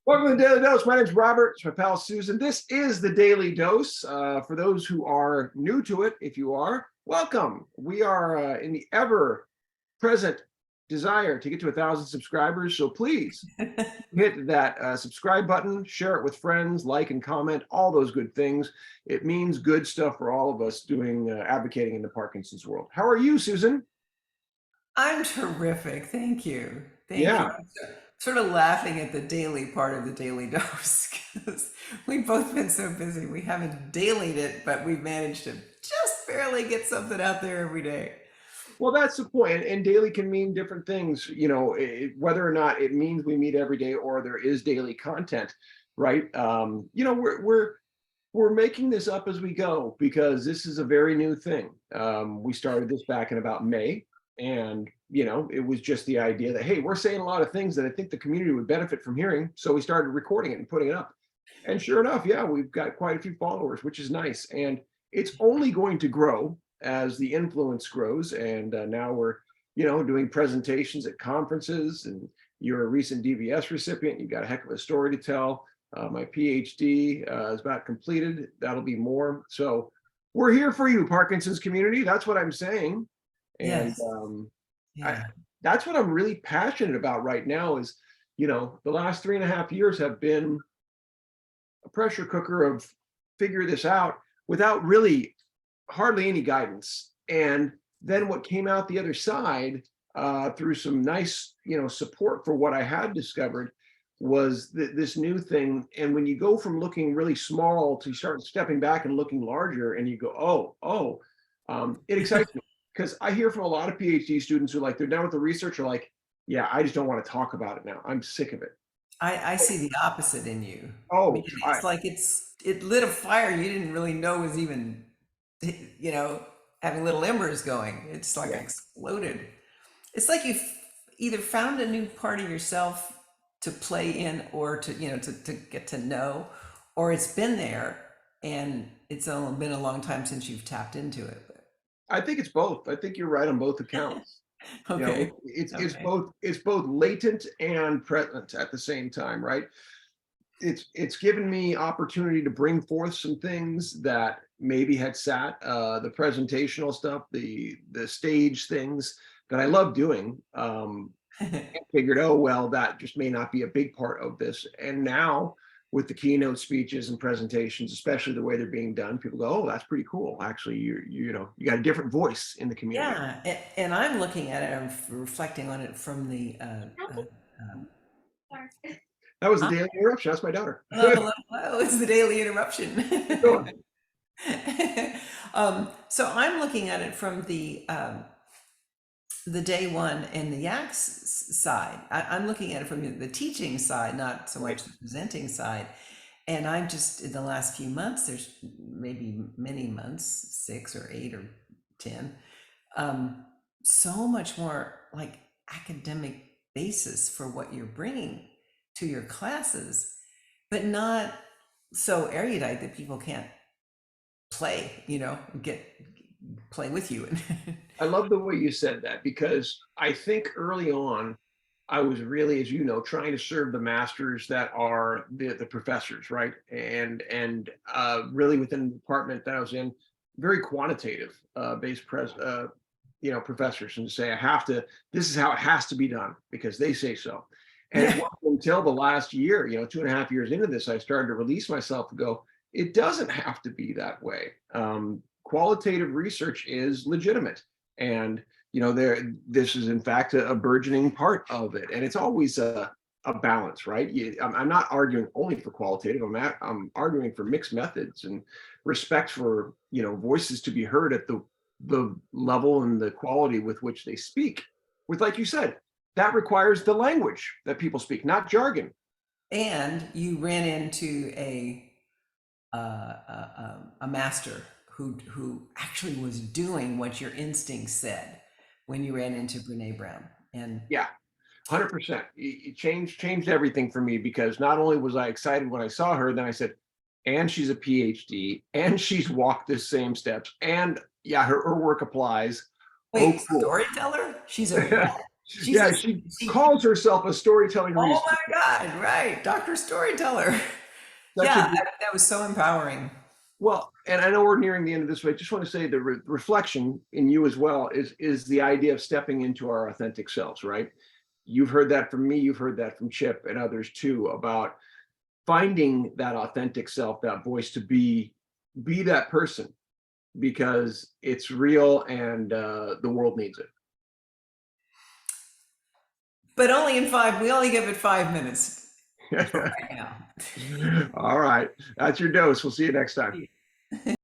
Welcome to the Daily Dose. My name's Robert. It's my pal Susan. This is the Daily Dose. For those who are new to it, if you are, welcome. We are in the ever-present desire to get to 1,000 subscribers. So please hit that subscribe button, share it with friends, like and comment, all those good things. It means good stuff for all of us doing advocating in the Parkinson's world. How are you, Susan? I'm terrific. Thank you. Thank you. Yeah. I'm sort of laughing at the daily part of the daily dose because we've both been so busy. We haven't dailied it, but we've managed to just barely get something out there every day. Well, that's the point. And daily can mean different things, whether or not it means we meet every day or there is daily content, right? We're making this up as we go because this is a very new thing. We started this back in about May, and it was just the idea that, hey, we're saying a lot of things that I think the community would benefit from hearing. So we started recording it and putting it up. And sure enough, yeah, we've got quite a few followers, which is nice. And it's only going to grow as the influence grows. And now we're, doing presentations at conferences, and you're a recent DVS recipient. You've got a heck of a story to tell. My PhD is about completed. That'll be more. So we're here for you, Parkinson's community. That's what I'm saying. And Yes. I, Yeah. that's what I'm really passionate about right now is, the last 3.5 years have been a pressure cooker of figure this out without really hardly any guidance. And then what came out the other side through some nice, support for what I had discovered was this new thing. And when you go from looking really small to start stepping back and looking larger, and you go, it excites me because I hear from a lot of PhD students who they're done with the research, are like, yeah, I just don't want to talk about it now. I'm sick of it. I see the opposite in you. I mean, Oh, it's like it lit a fire you didn't really know was even, you know, having little embers going. It's like yeah. exploded. It's like you've either found a new part of yourself to play in or to get to know, or it's been there and it's only been a long time since you've tapped into it. I think it's both. I think you're right on both accounts. Okay. It's Okay. both latent and present at the same time, right? It's given me opportunity to bring forth some things that maybe had sat, the presentational stuff, the stage things that I love doing. And figured, oh well, that just may not be a big part of this. And now with the keynote speeches and presentations, especially the way they're being done, people go, oh, that's pretty cool. Actually, you got a different voice in the community. Yeah, and I'm looking at it, I'm reflecting on it from the That was the uh, daily interruption. That's my daughter. hello, hello, hello. It's the daily interruption. Keep going. So I'm looking at it from the day one and the side. I'm looking at it from the teaching side, not so Right. much the presenting side. And I'm just in the last few months, there's maybe many months, 6 or 8 or 10, so much more like academic basis for what you're bringing to your classes, but not so erudite that people can't play, get play with you. I love the way you said that because I think early on, I was really, as you know, trying to serve the masters that are the professors, right? And really within the department that I was in, very quantitative based professors, and say I have to. This is how it has to be done because they say so. And it Yeah. wasn't until the last year, 2.5 years into this, I started to release myself and go, it doesn't have to be that way. Qualitative research is legitimate, and this is in fact a burgeoning part of it, and it's always a balance, right? I'm not arguing only for qualitative. I'm arguing for mixed methods and respect for voices to be heard at the level and the quality with which they speak. With, like you said, that requires the language that people speak, not jargon. And you ran into a master who actually was doing what your instincts said when you ran into Brene Brown. And Yeah, 100%. It changed everything for me because not only was I excited when I saw her, then I said, and she's a PhD, and she's walked the same steps, and yeah, her work applies. Oh, wait, cool. storyteller? She's a what? She's Yeah, a, she she, calls herself a storytelling oh researcher. my God, right. Dr. Storyteller. Such a Yeah, good, that was so empowering. well, and I know we're nearing the end of this, but I just want to say the reflection in you as well is the idea of stepping into our authentic selves, right? You've heard that from me, you've heard that from Chip and others too, about finding that authentic self, that voice to be that person, because it's real and the world needs But only in five, we only give it 5 minutes for it. right now. All right, that's your dose. We'll see you next time.